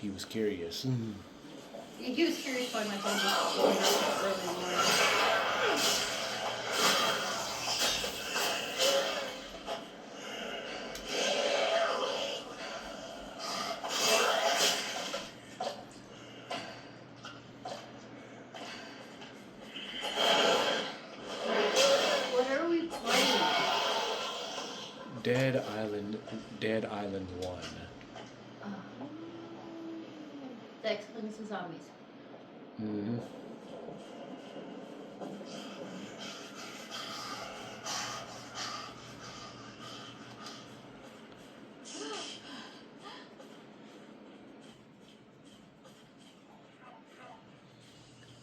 he was curious. He was curious why my phone was going off early in the morning. What are we playing? Dead Island 1. Uh, that explains the zombies. Mm-hmm.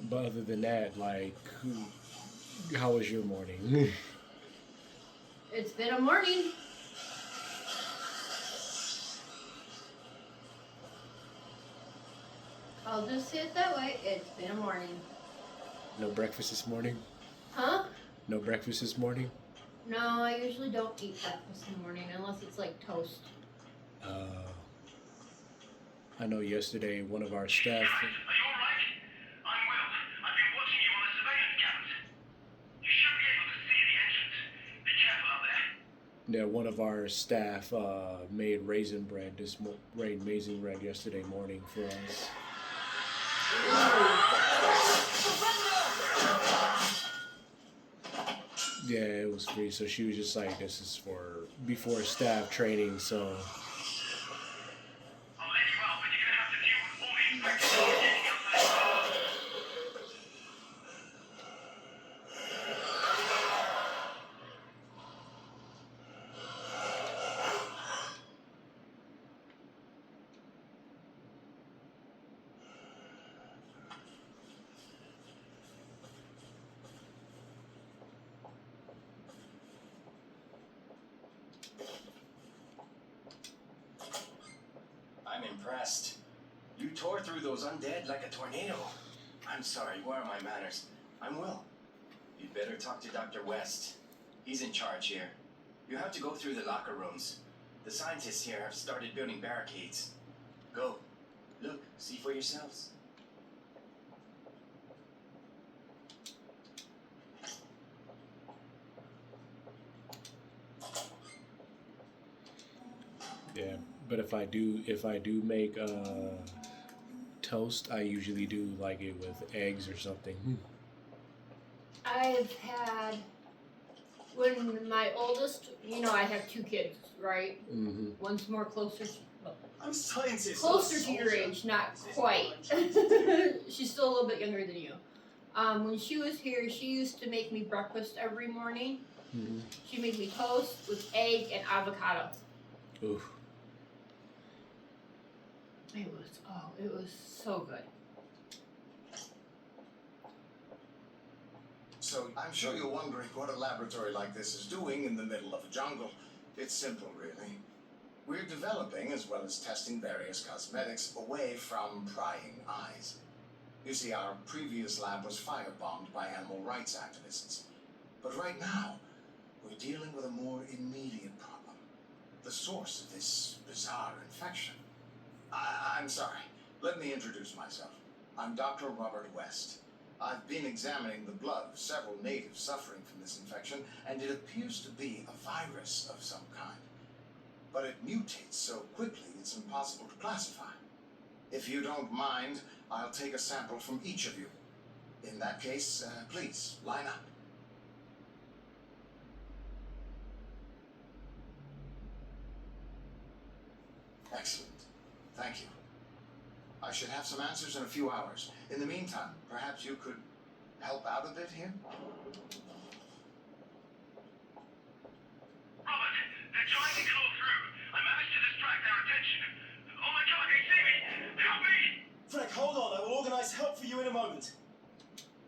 But other than that, like, how was your morning? It's been a morning. I'll just say it that way. It's been a morning. No breakfast this morning? Huh? No breakfast this morning? No, I usually don't eat breakfast in the morning unless it's like toast. I know yesterday one of our staff. Are you alright? I'm Will. I've been watching you on the surveillance cameras. You should be able to see the entrance. Be careful out there. Yeah, one of our staff made raisin bread yesterday morning for us. Yeah, it was free. So she was just like, "This is for before staff training." So I'll let you out, but you're gonna have to deal with all the inspectors getting outside. I'm impressed. You tore through those undead like a tornado. I'm sorry, where are my manners? I'm Will. You'd better talk to Dr. West. He's in charge here. You have to go through the locker rooms. The scientists here have started building barricades. Go. Look, see for yourselves. yeah, but if I do make toast, I usually do like it with eggs or something. I've had, when my oldest, I have two kids, right? Mm-hmm. One's more closer I'm scientist. closer to your age, not quite. She's still a little bit younger than you. When she was here, she used to make me breakfast every morning. Mm-hmm. She made me toast with egg and avocado. Oof. It was so good. So, I'm sure you're wondering what a laboratory like this is doing in the middle of a jungle. It's simple, really. We're developing, as well as testing various cosmetics, away from prying eyes. You see, our previous lab was firebombed by animal rights activists. But right now, we're dealing with a more immediate problem. The source of this bizarre infection. I'm sorry. Let me introduce myself. I'm Dr. Robert West. I've been examining the blood of several natives suffering from this infection, and it appears to be a virus of some kind. But it mutates so quickly it's impossible to classify. If you don't mind, I'll take a sample from each of you. In that case, please, line up. Excellent. Thank you. I should have some answers in a few hours. In the meantime, perhaps you could help out a bit here? Robert, they're trying to claw through. I managed to distract their attention. Oh my god, they see me! Help me! Freck, hold on. I will organize help for you in a moment.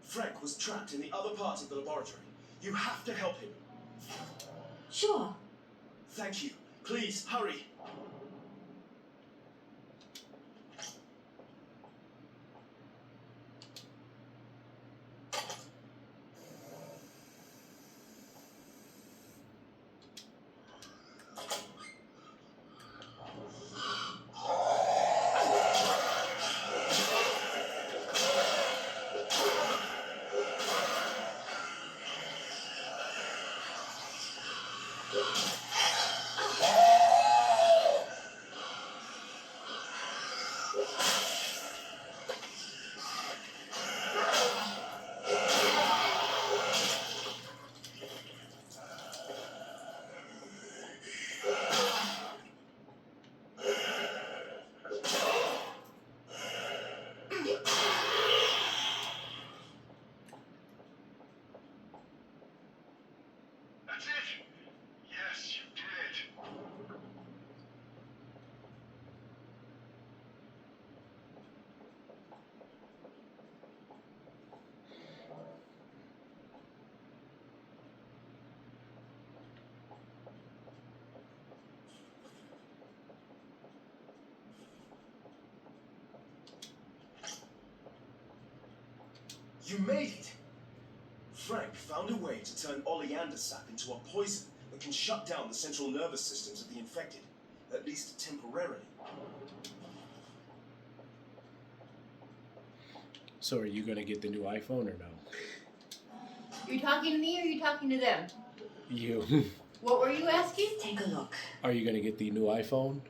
Freck was trapped in the other part of the laboratory. You have to help him. Sure. Thank you. Please, hurry. You made it! Frank found a way to turn oleander sap into a poison that can shut down the central nervous systems of the infected, at least temporarily. So are you gonna get the new iPhone or no? You talking to me or are you talking to them? You. What were you asking? Take a look. Are you gonna get the new iPhone?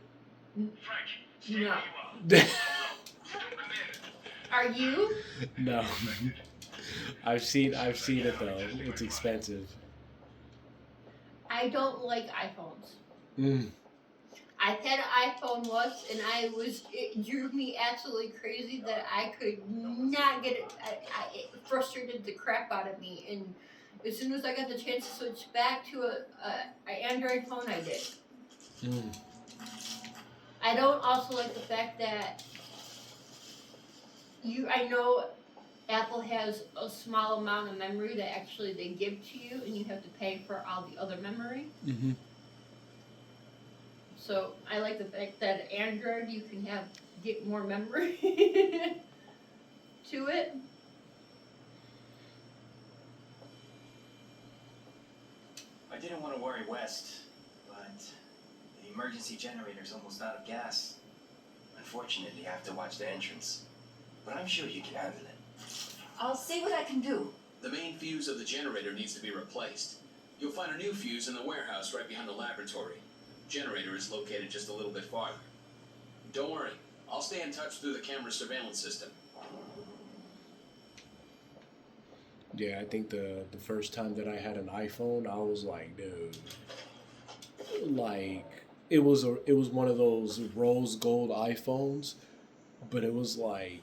Frank, stay No. where you are. Don't come in. Are you? No. I've seen it though. It's expensive. I don't like iPhones. Mm. I've had an iPhone once, and it drove me absolutely crazy that I could not get it. It frustrated the crap out of me. And as soon as I got the chance to switch back to a Android phone, I did. Mm. I don't also like the fact that I know Apple has a small amount of memory that actually they give to you, and you have to pay for all the other memory. Mm-hmm. So I like the fact that Android you can get more memory to it. I didn't want to worry West, but the emergency generator's almost out of gas. Unfortunately, I have to watch the entrance. But I'm sure you can handle it. I'll see what I can do. The main fuse of the generator needs to be replaced. You'll find a new fuse in the warehouse right behind the laboratory. Generator is located just a little bit farther. Don't worry, I'll stay in touch through the camera surveillance system. Yeah, I think the first time that I had an iPhone, I was like, dude, like it was one of those rose gold iPhones, but it was like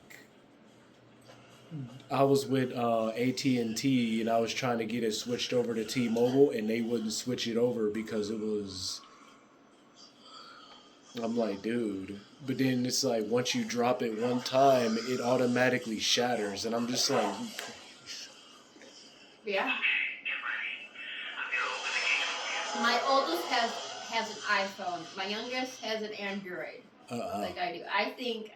I was with AT&T and I was trying to get it switched over to T-Mobile and they wouldn't switch it over because it was. I'm like, dude. But then it's like once you drop it one time, it automatically shatters, and I'm just like. Yeah. Get ready. I'm gonna open the gate for you. My oldest has an iPhone. My youngest has an Android. Like I do. I think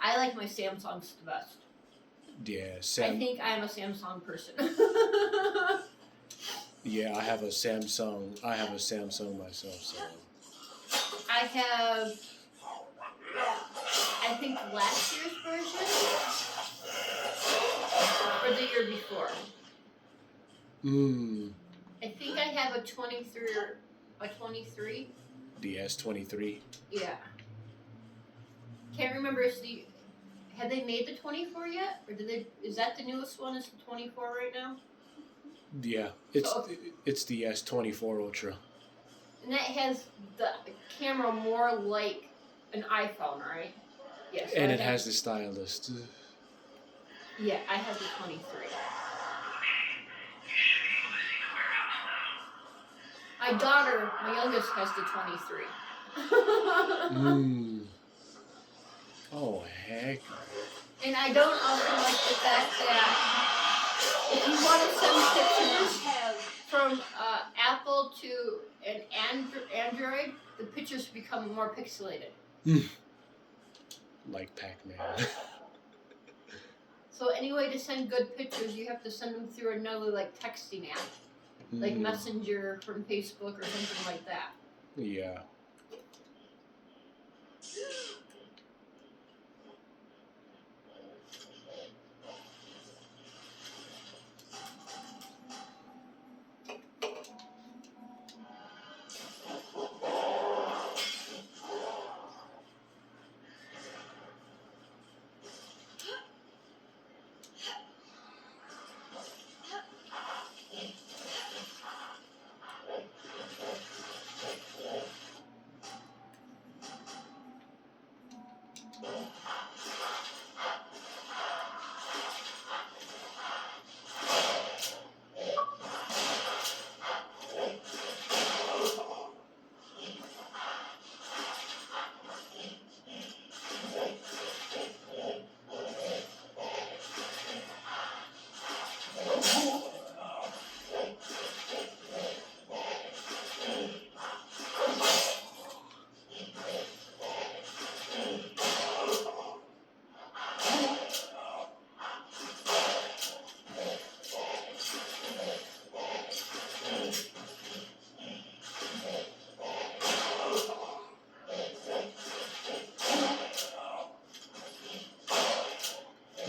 I like my Samsungs the best. Yeah, I think I'm a Samsung person. Yeah, I have a Samsung. I have a Samsung myself, so. I have, I think last year's version or the year before. I think I have a 23 or a 23. The S23. Yeah. Can't remember if had they made the 24 yet, or is that the newest one? Is the 24 right now? Yeah, it's the S24 Ultra. And that has the camera more like an iPhone, right? Yes. And it has the stylus. Yeah, I have the 23. You should be able to see the warehouse now. My daughter, my youngest, has the 23. Oh, heck. And I don't also like the fact that if you want to send pictures from Apple to an Android, the pictures become more pixelated. Like Pac-Man. So any way to send good pictures, you have to send them through another like texting app, like Messenger from Facebook or something like that. Yeah.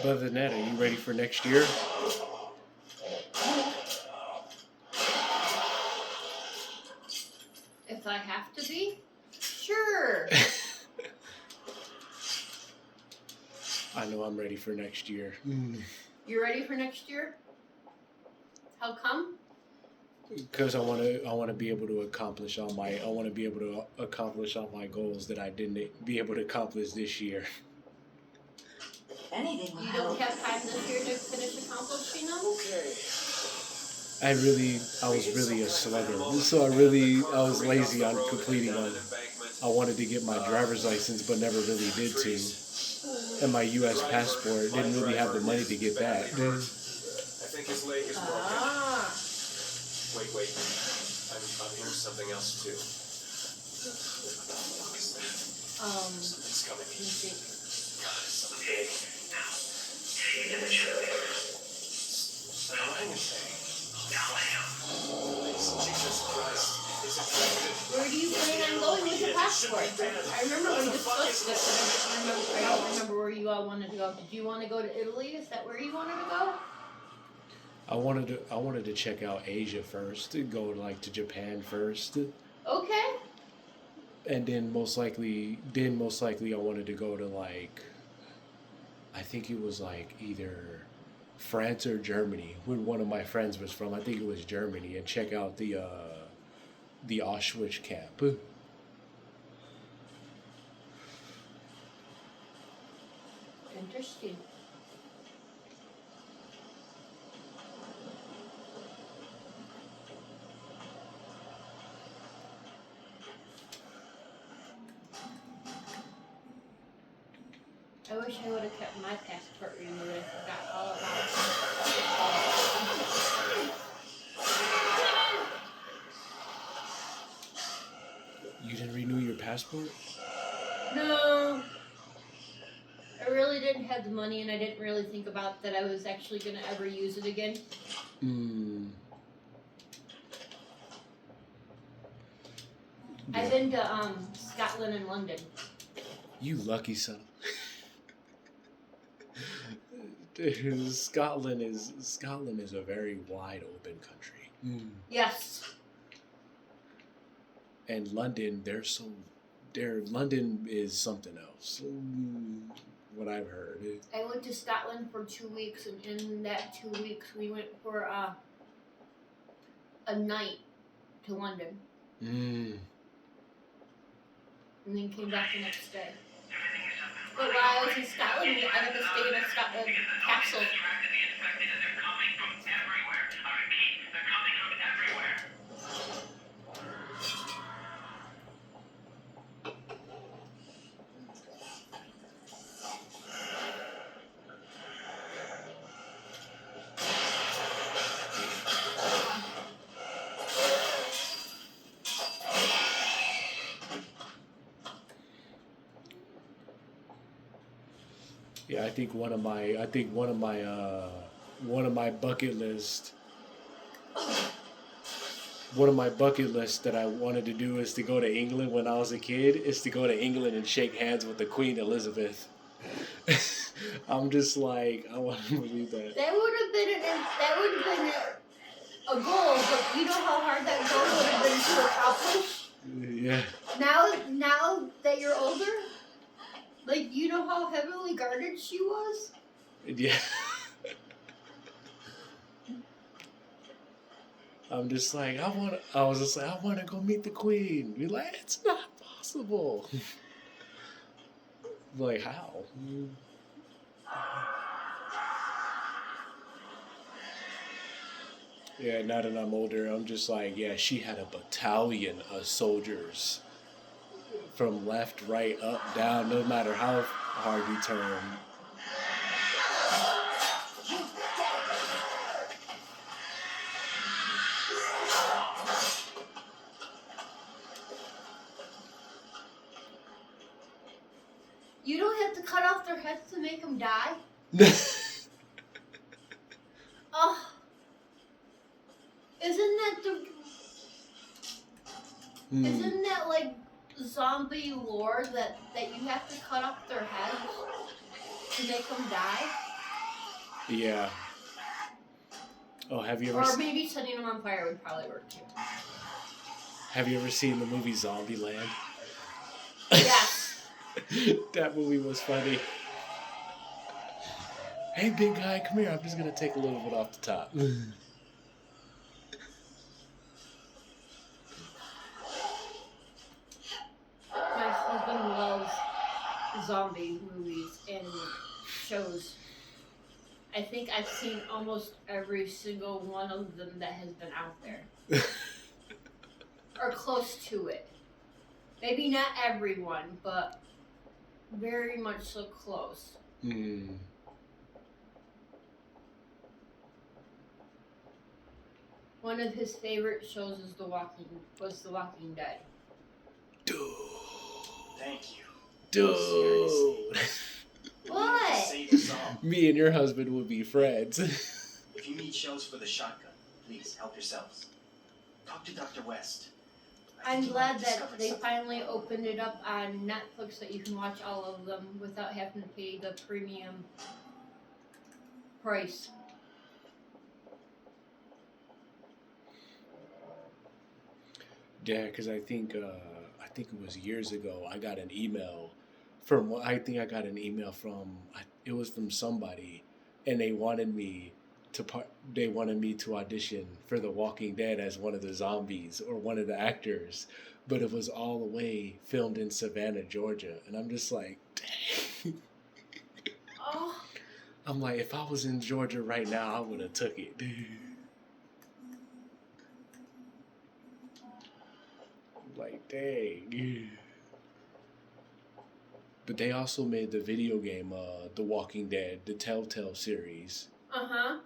other than that, are you ready for next year? If I have to be, sure. I know I'm ready for next year. You ready for next year? How come? Because I want to be able to accomplish all my goals that I didn't be able to accomplish this year. Anything will You help. don't have time this year to finish accomplishing them? I was really a slugger, so I was lazy on completing them. I wanted to get my driver's license, but never really did to. And my U.S. passport, didn't really have the money to get that. I think his leg is broken. Ah. Wait. I'm hearing something else too. Something's coming. Let me think. Okay, now, take it to the generator. An orangutan. Now lay down. Jesus Christ. It's infected. Where do you plan on going with the passport? I remember we discussed this, but I don't remember where you all wanted to go. Did you want to go to Italy? Is that where you wanted to go? I wanted to check out Asia first, go like to Japan first, Okay. and then most likely I wanted to go to like, I think it was like either France or Germany, where one of my friends was from. I think it was Germany, and check out the Auschwitz camp. Interesting. I wish I would have kept my passport renewed. I forgot all about it. You didn't renew your passport? No. I really didn't have the money, and I didn't really think about that I was actually going to ever use it again. I've been to Scotland and London. You lucky son. Dude, Scotland is a very wide open country. Yes. And London, London is something else. What I've heard. I went to Scotland for 2 weeks, and in that 2 weeks, we went for a night to London, and then came back the next day. But while I was in Scotland, I got to stay in a Scotland castle. Attracted the infected and they're coming from everywhere. I repeat, they're coming from everywhere. Yeah, I think one of my bucket list that I wanted to do is to go to England when I was a kid, is to go to England and shake hands with the Queen Elizabeth. I'm just like, I want to believe that. That would have been a goal, but you know how hard that goal would have been to accomplish? Yeah. Now that you're older, like, you know how heavily guarded she was? Yeah. I'm just like, I want to go meet the Queen. Be like, it's not possible. Like, how? Yeah, now that I'm older, I'm just like, yeah, she had a battalion of soldiers from left, right, up, down, no matter how hard you turn. You don't have to cut off their heads to make them die? Oh. Isn't that like zombie lore that you have to cut off their heads to make them die? Yeah. Oh, Or maybe setting them on fire would probably work too. have you ever seen the movie Zombieland? Yes. That movie was funny. Hey, big guy, come here. I'm just gonna take a little bit off the top. My husband loves zombie movies and shows. I think I've seen almost every single one of them that has been out there. Or close to it. Maybe not everyone, but very much so close. Mm. One of his favorite shows was The Walking Dead. Dude. Thank you. Dude. What? Save us all. Me and your husband would be friends. If you need shells for the shotgun, please help yourselves. Talk to Dr. West. I I'm think you glad might have that discovered they something. finally opened it up on Netflix that you can watch all of them without having to pay the premium price. Yeah, because I think it was years ago. I got an email from. I think I got an email from. It was from somebody, and they wanted me to They wanted me to audition for The Walking Dead as one of the zombies or one of the actors, but it was all the way filmed in Savannah, Georgia, and I'm just like, dang. Oh, I'm like, if I was in Georgia right now, I would have took it. Like, dang. But they also made the video game, The Walking Dead, the Telltale series. uh-huh.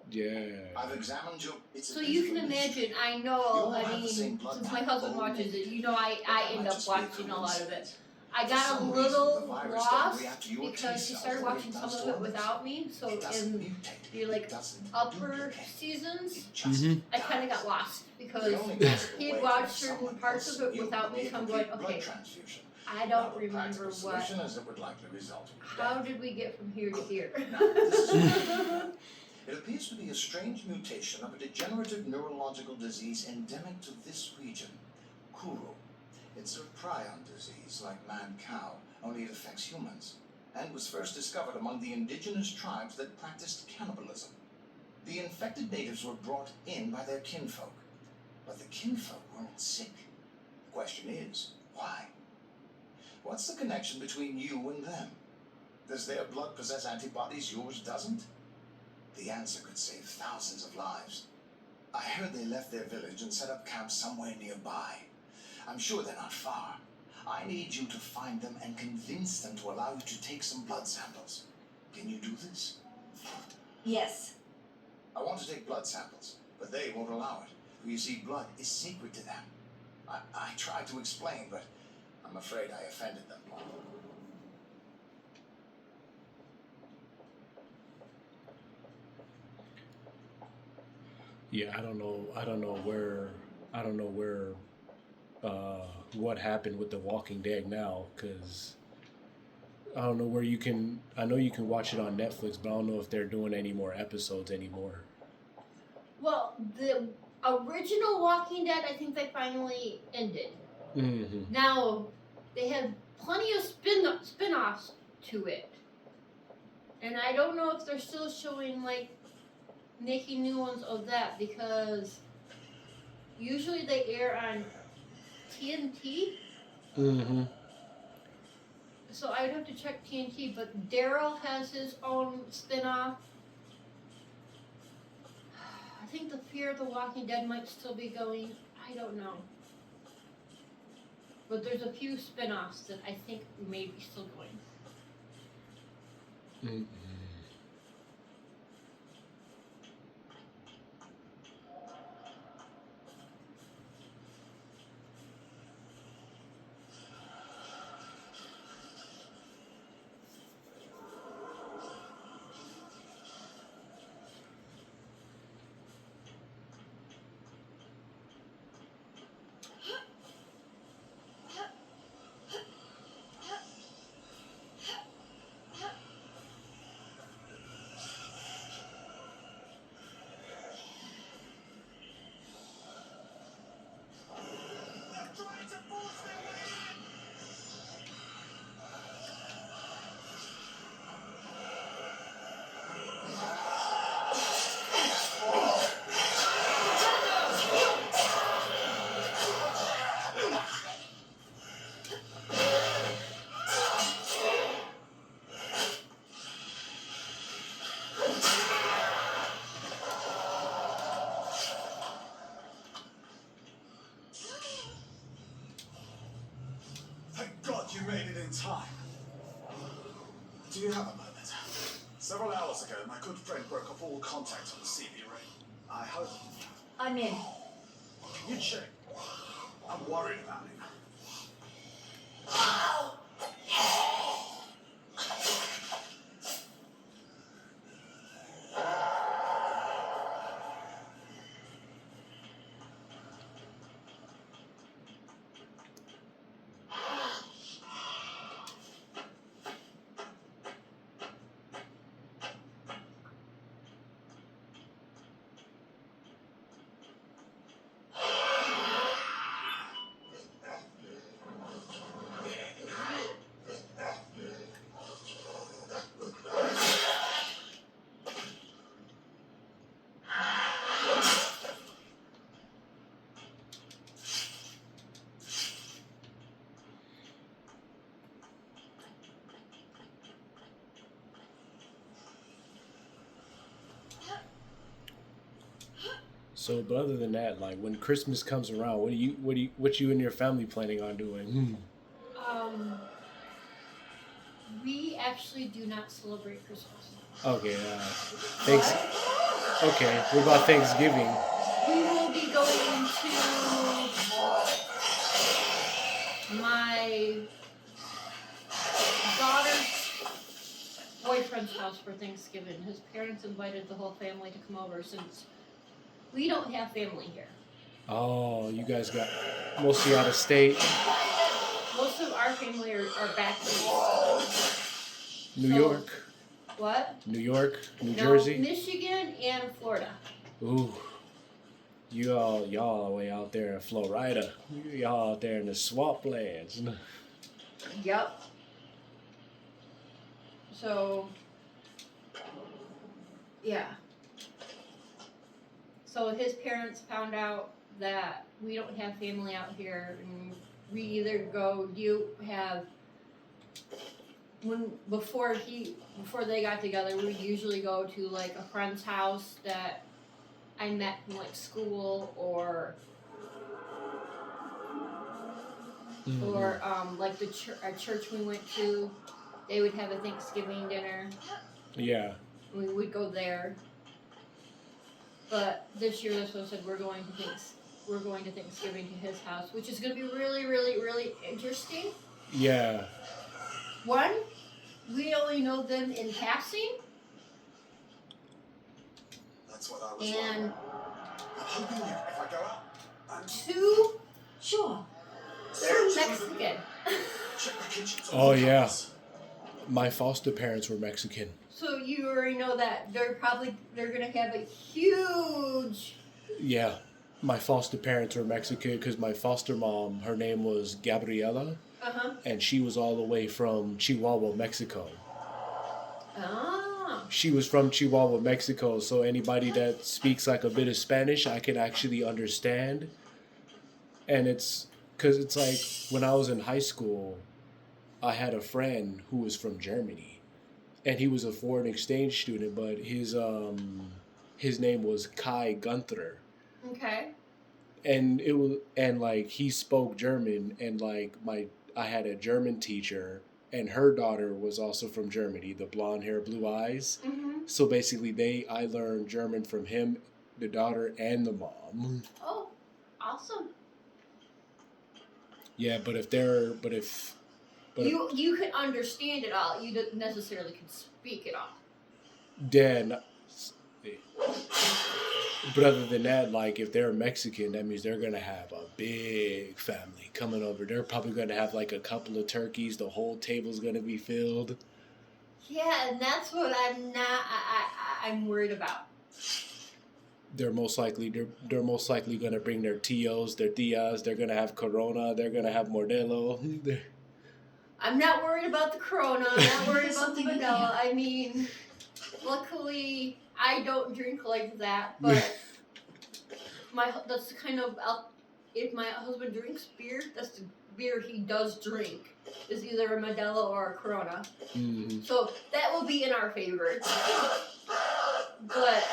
Yeah. I've examined your. It's So a you can visual imagine, mystery. I You know, all I have the same mean, blood since my type, husband all watches it, naked. you know, I That end might up just be a watching a lot of it. coincidence. I For got a some reason, the little virus lost doesn't react to your because T he cells started the way watching it some does of to it others. without me, so It doesn't in mutate. the like It doesn't upper duplicate. seasons, It just Mhm. I kind of dies. got lost because The only possible he way had to watched make certain someone parts else of it you without would be me, a so I'm going, complete blood okay, transfusion. I Now, don't the remember practical what. solution is it would likely result in How death. did we get from here to here? Now, this is it appears to be a strange mutation of a degenerative neurological disease endemic to this region, Kuru. It's a prion disease like mad cow, only it affects humans, and was first discovered among the indigenous tribes that practiced cannibalism. The infected natives were brought in by their kinfolk, but the kinfolk weren't sick. The question is, why? What's the connection between you and them? Does their blood possess antibodies yours doesn't? The answer could save thousands of lives. I heard they left their village and set up camp somewhere nearby. I'm sure they're not far. I need you to find them and convince them to allow you to take some blood samples. Can you do this? Yes. I want to take blood samples, but they won't allow it. For you see, blood is sacred to them. I tried to explain, but I'm afraid I offended them. Yeah, I don't know. I don't know where. I don't know where. What happened with The Walking Dead now? Because I don't know where you can. I know you can watch it on Netflix, but I don't know if they're doing any more episodes anymore. Well, the original Walking Dead, I think they finally ended. Mm-hmm. Now, they have plenty of spin-offs to it. And I don't know if they're still showing, like, making new ones of that, because usually they air on TNT. Mm-hmm. So I would have to check TNT, but Daryl has his own spin-off. I think the Fear of the Walking Dead might still be going. I don't know. But there's a few spin-offs that I think may be still going. Mm-hmm. Do you have a moment? Several hours ago, my good friend broke off all contact on the CV ring. I hope. I'm in. Can you check? I'm worried about him. So, but other than that, like when Christmas comes around, what you and your family planning on doing? We actually do not celebrate Christmas. Okay, thanks. Okay, what about Thanksgiving? We will be going to my daughter's boyfriend's house for Thanksgiving. His parents invited the whole family to come over since we don't have family here. Oh, you guys got mostly out of state. Most of our family are back east. New So- York, What? New York, New No, Jersey. Michigan and Florida. Ooh, y'all way out there in Florida. Y'all out there in the swamplands. Yep. So, yeah. So his parents found out that we don't have family out here, and we either go. You have before they got together, we would usually go to like a friend's house that I met from like school or like a church we went to. They would have a Thanksgiving dinner. Yeah. We would go there. But this year, that's what I said. We're going to Thanksgiving to his house, which is going to be really, really, really interesting. Yeah. One, we only know them in passing, That's what I was and wondering. I'm hoping if I go out, two, Sure. they're Mexican. check the kitchen. Oh yeah. My foster parents were Mexican. So you already know that they're gonna have a huge. Yeah. My foster parents were Mexican because my foster mom, her name was Gabriela, and she was all the way from Chihuahua, Mexico. Ah. She was from Chihuahua, Mexico, so anybody that speaks like a bit of Spanish, I can actually understand. And it's because it's like when I was in high school, I had a friend who was from Germany, and he was a foreign exchange student, but his name was Kai Gunther. Okay. And like he spoke German, and like I had a German teacher, and her daughter was also from Germany, the blonde hair, blue eyes. Mhm. So basically, I learned German from him, the daughter, and the mom. Oh, awesome. Yeah, but if You can understand it all. You don't necessarily can speak it all. then, but other than that, like if they're Mexican, that means they're gonna have a big family coming over. They're probably gonna have like a couple of turkeys. The whole table's gonna be filled. Yeah, and that's what I'm worried about. They're most likely gonna bring their tios, their tias. They're gonna have Corona. They're gonna have Modelo. I'm not worried about the Corona. I'm not worried about the Something in Modelo. I mean, luckily I don't drink like that, but that's the kind of if my husband drinks beer, that's the beer he does drink. Is either a Modelo or a Corona. Mm-hmm. So that will be in our favor. But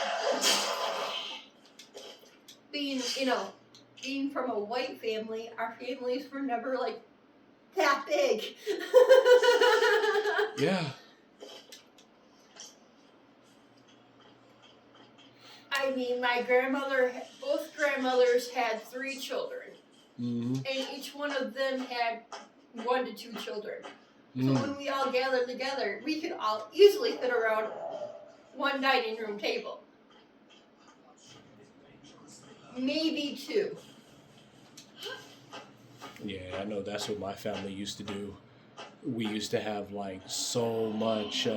being from a white family, our families were never like that big. Yeah. I mean, both grandmothers had 3 children, Mm-hmm. and each one of them had 1 to 2 children. So Mm. when we all gathered together, we could all easily fit around one dining room table. Maybe 2. Yeah, I know that's what my family used to do. We used to have like so much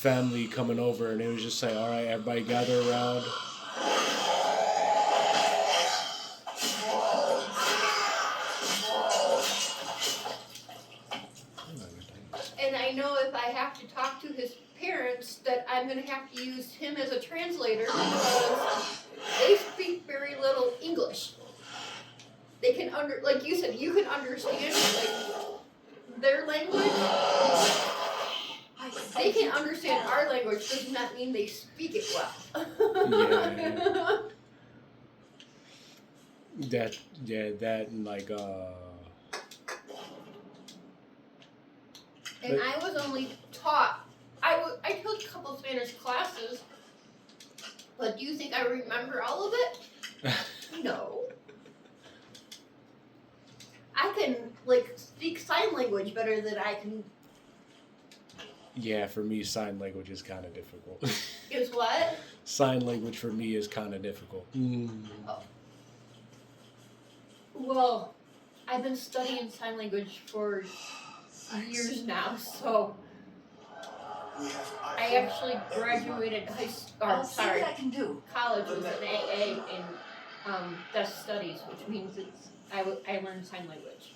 family coming over, and it was just like, all right, everybody gather around. And I know if I have to talk to his parents that I'm going to have to use him as a translator because they speak very little English. They can like you said, you can understand like their language. They can understand our language, does not mean they speak it well. Yeah. That and like And I was only taught, I took a couple Spanish classes, but do you think I remember all of it? No. I can, like, speak sign language better than I can. yeah, for me sign language is kind of difficult. Is what? Sign language for me is kind of difficult. Oh. Well, I've been studying sign language for years now, so I actually graduated I'll see what I can do. college with an AA in deaf studies, which means I learned sign language.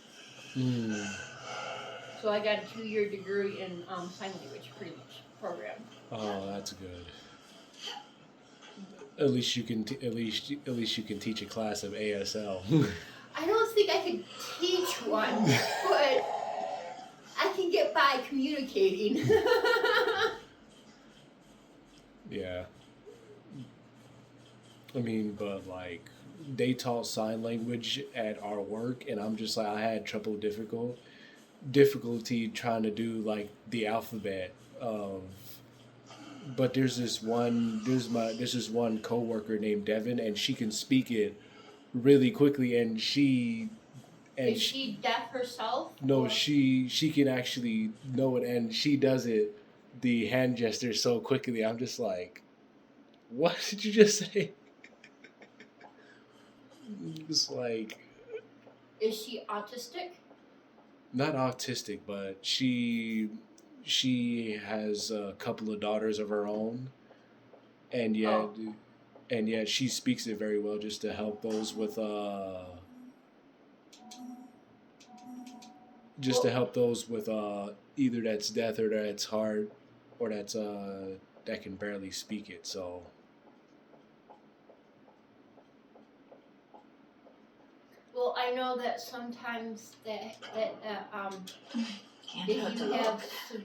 So I got a 2-year degree in sign language, pretty much program. Oh, that's good. At least you can at least you can teach a class of ASL. I don't think I could teach one, but I can get by communicating. Yeah. I mean, but like they taught sign language at our work, and I'm just like I had difficulty trying to do like the alphabet. But there's this one coworker named Devin, and she can speak it really quickly, and Is she deaf herself? no, or- she can actually know it, and she does it, the hand gesture so quickly. I'm just like, what did you just say? It's like Is she autistic? not autistic, but she has a couple of daughters of her own, and yet she speaks it very well just to help those with either that's deaf or that's hard or that's that can barely speak it. So Well, I know that sometimes that Can't if hurt to you have look.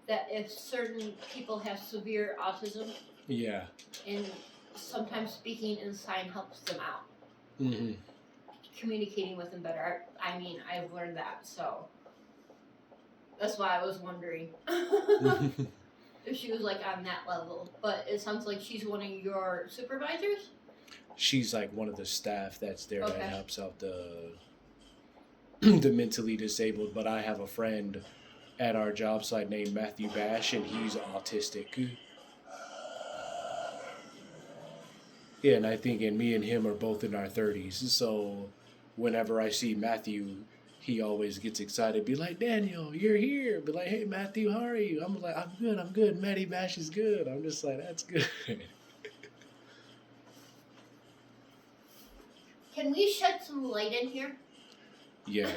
that if certain people have severe autism, yeah. and sometimes speaking in sign helps them out, Mm-hmm. communicating with them better. I mean, I've learned that, so that's why I was wondering if she was like on that level. But it sounds like she's one of your supervisors. She's like one of the staff that's there Okay. that helps out the the mentally disabled. But I have a friend at our job site named Matthew Bash, and he's autistic. Yeah, and I think me and him are both in our 30s. So whenever I see Matthew, he always gets excited. Be like, Daniel, you're here. Be like, hey, Matthew, how are you? I'm like, I'm good. Matty Bash is good. I'm just like, that's good. Can we shed some light in here? Yeah.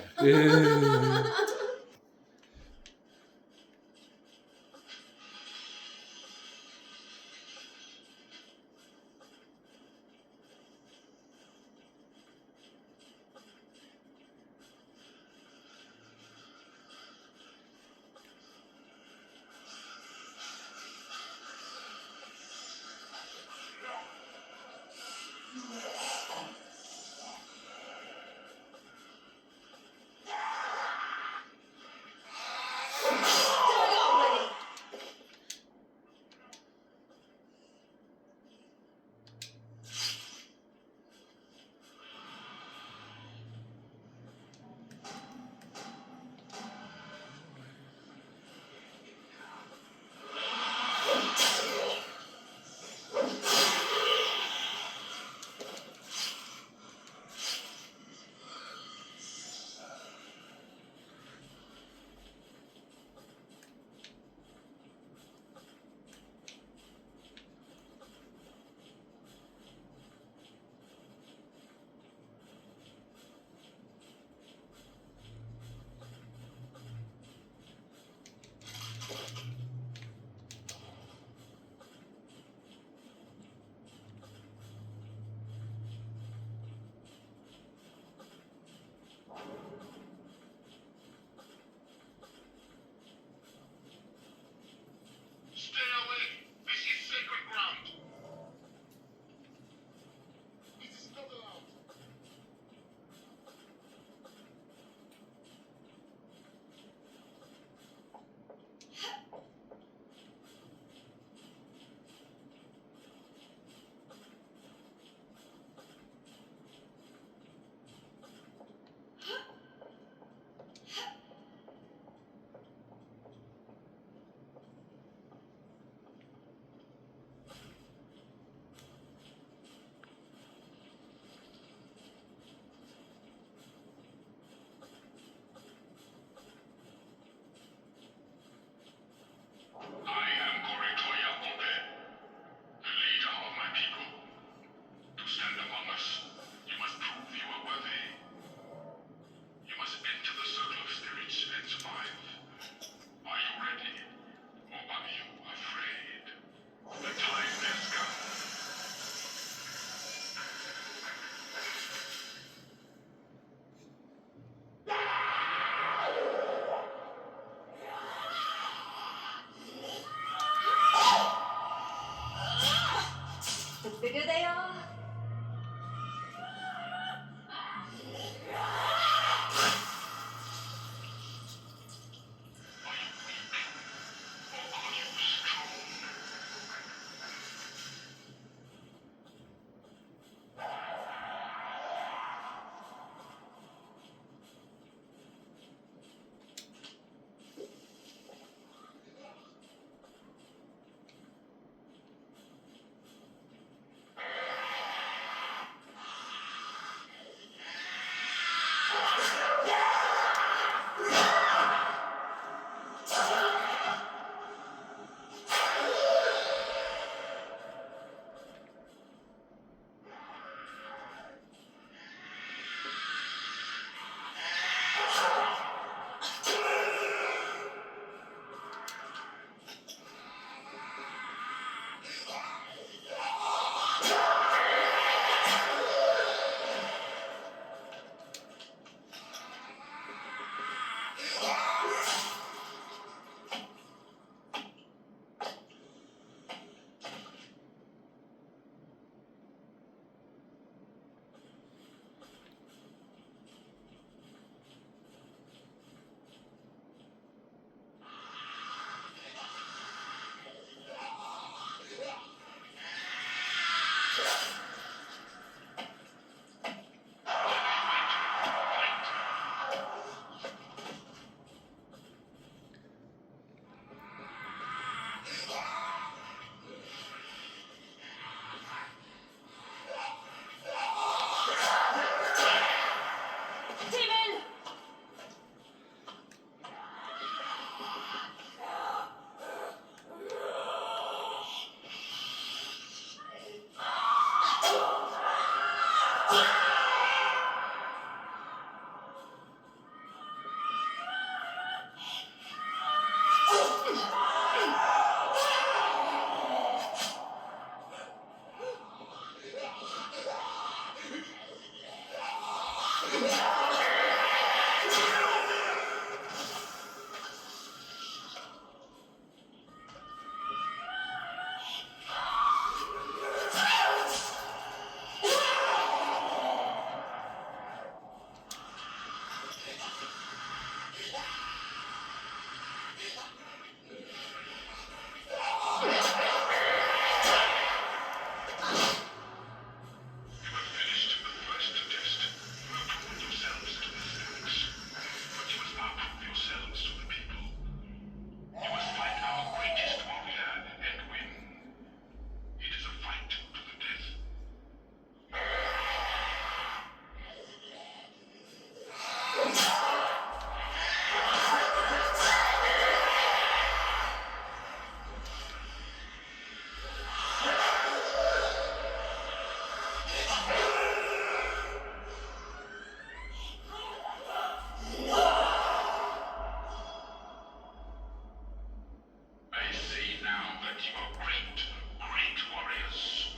I see now that you are great, great warriors.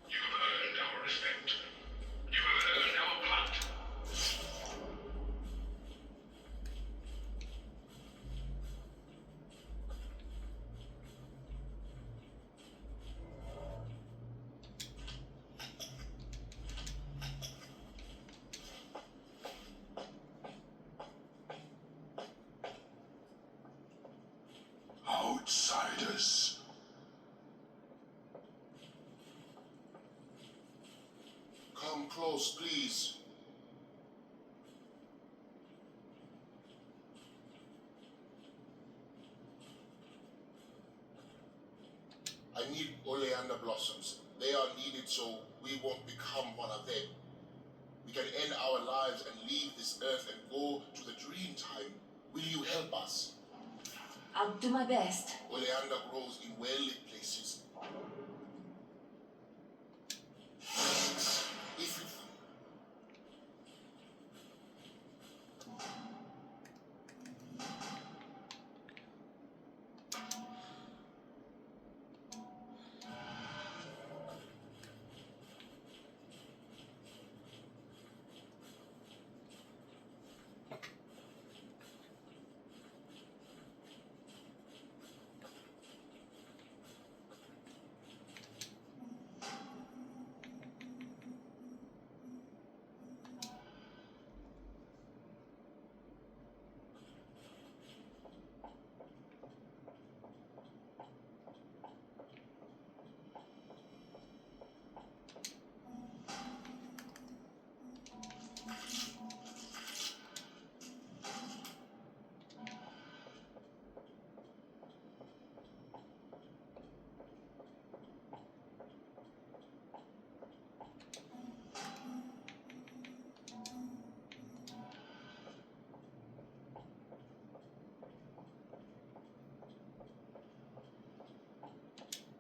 You have earned our respect. You have earned our blood. Outsiders. Come close, please. I need oleander blossoms. They are needed so we won't become one of them. We can end our lives and leave this earth and go to the dream time. Will you help us? I'll do my best. Oleander grows in well-lit places. If you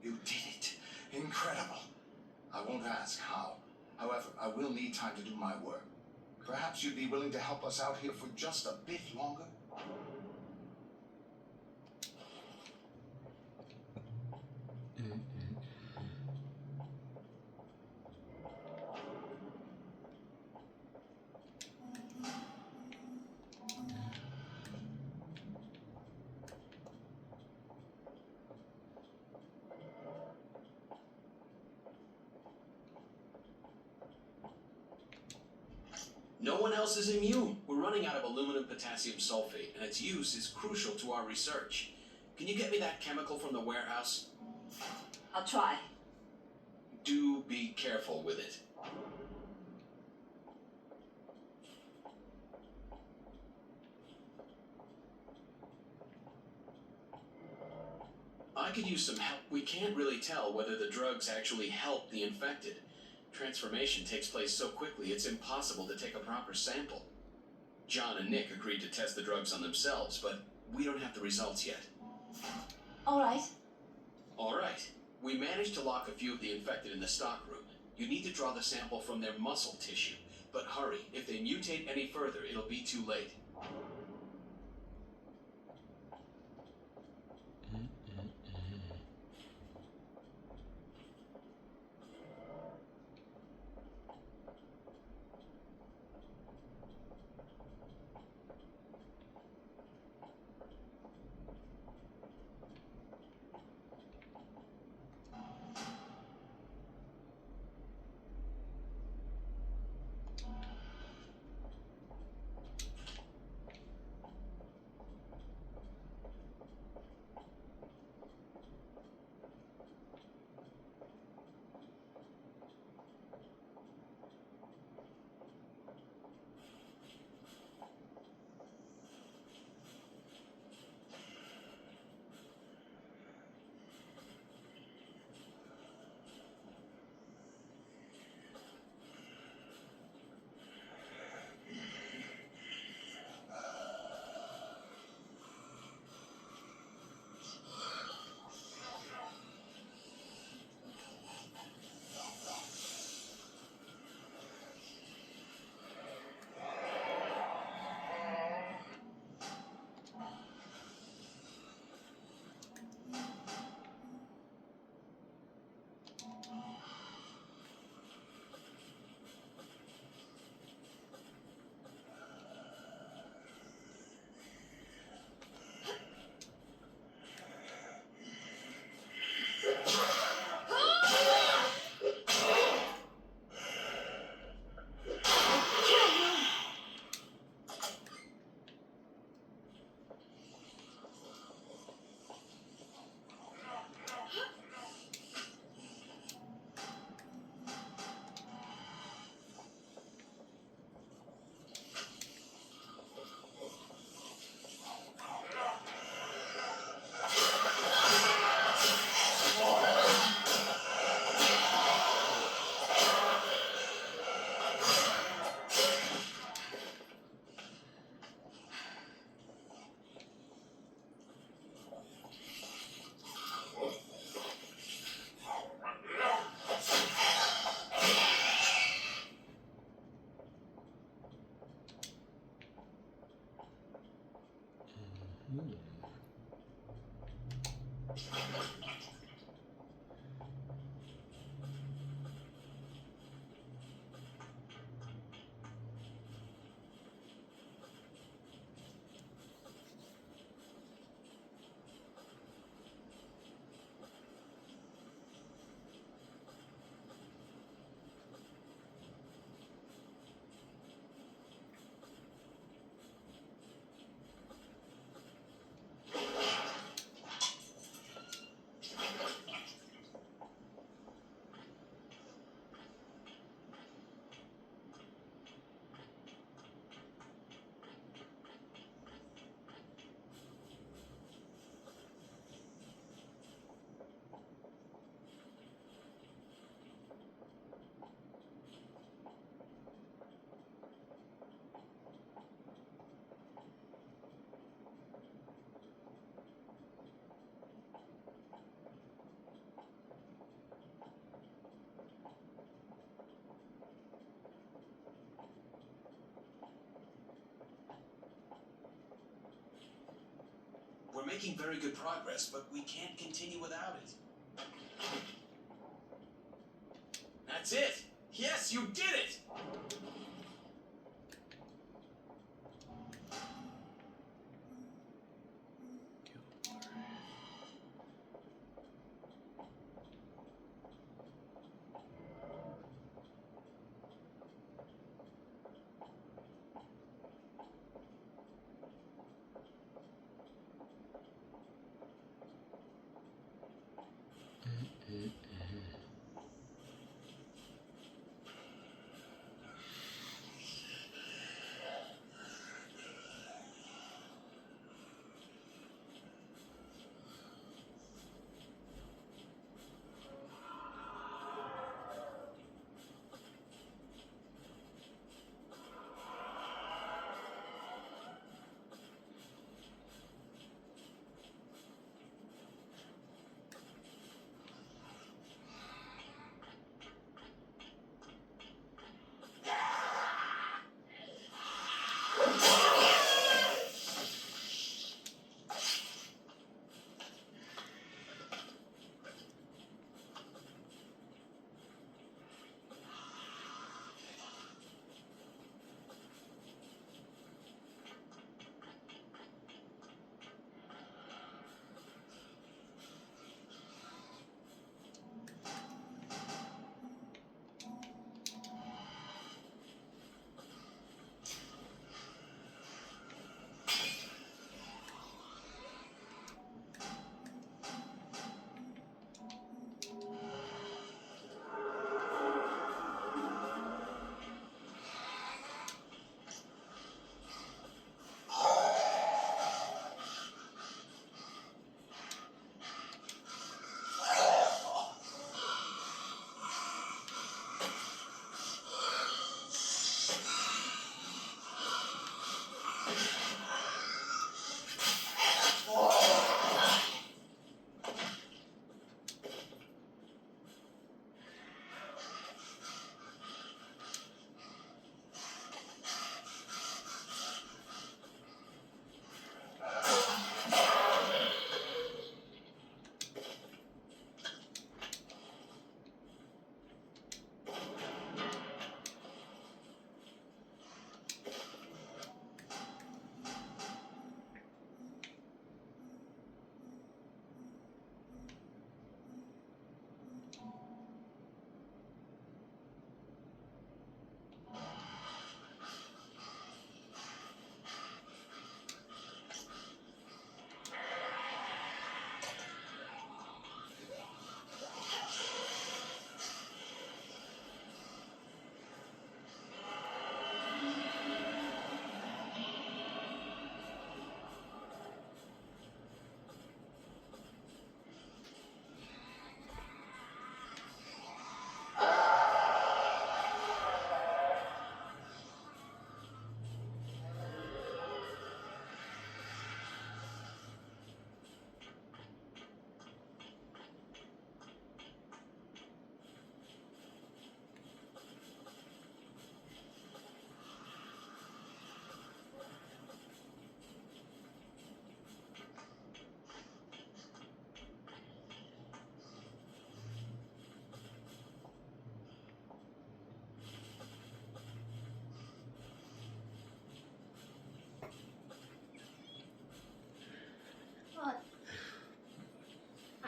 You did it. Incredible. I won't ask how. However, I will need time to do my work. Perhaps you'd be willing to help us out here for just a bit longer? No one else is immune. We're running out of aluminum potassium sulfate, and its use is crucial to our research. Can you get me that chemical from the warehouse? I'll try. Do be careful with it. I could use some help. We can't really tell whether the drugs actually help the infected. Transformation takes place so quickly, it's impossible to take a proper sample. John and Nick agreed to test the drugs on themselves, but we don't have the results yet. All right. All right. We managed to lock a few of the infected in the stockroom. You need to draw the sample from their muscle tissue. But hurry, if they mutate any further, it'll be too late. Hmm. We're making very good progress, but we can't continue without it. That's it! Yes, you did it!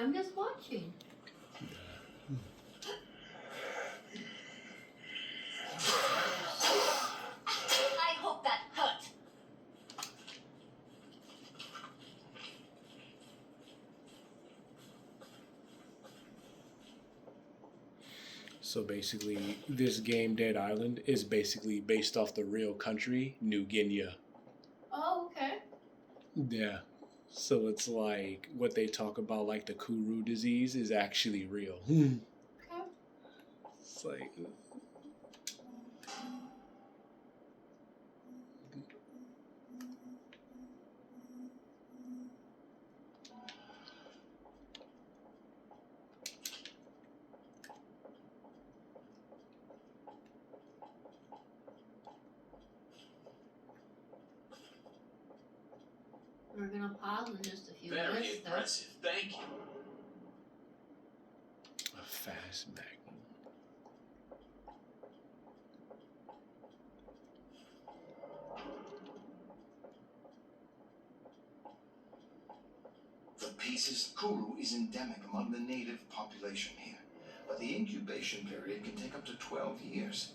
I'm just watching. I hope that hurt. So basically, this game, Dead Island, is basically based off the real country, New Guinea. Oh, okay. Yeah. So it's like what they talk about, like the Kuru disease, is actually real. Okay. It's like. We're gonna pause in just a few Very minutes, though. impressive. Thank you. A fast magnum. The Pieces Kuru is endemic among the native population here, but the incubation period can take up to 12 years.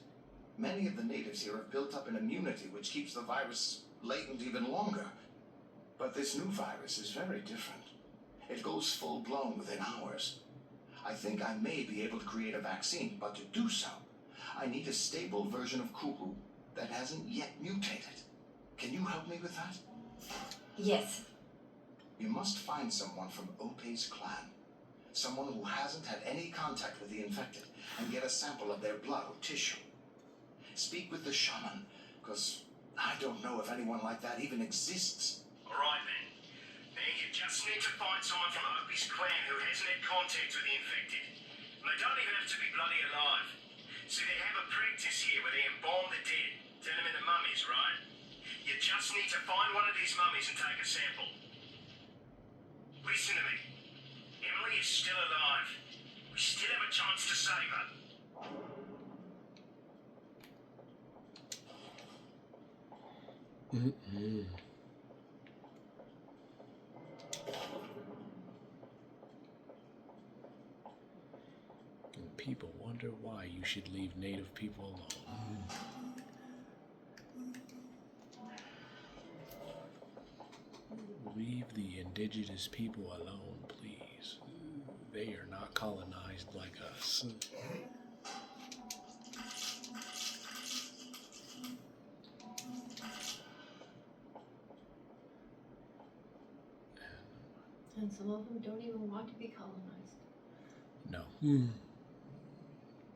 Many of the natives here have built up an immunity which keeps the virus latent even longer. But this new virus is very different. It goes full-blown within hours. I think I may be able to create a vaccine, but to do so, I need a stable version of Kuru that hasn't yet mutated. Can you help me with that? Yes. You must find someone from Ope's clan. Someone who hasn't had any contact with the infected, and get a sample of their blood or tissue. Speak with the shaman, because I don't know if anyone like that even exists. Alright then. Then you just need to find someone from Opie's clan who hasn't had contact with the infected. And they don't even have to be bloody alive. See, they have a practice here where they embalm the dead, turn them into mummies, right? You just need to find one of these mummies and take a sample. Listen to me. Emily is still alive. We still have a chance to save her. Mm-mm. And people wonder why you should leave native people alone. Leave the indigenous people alone, please. They are not colonized like us. And some of them don't even want to be colonized. No.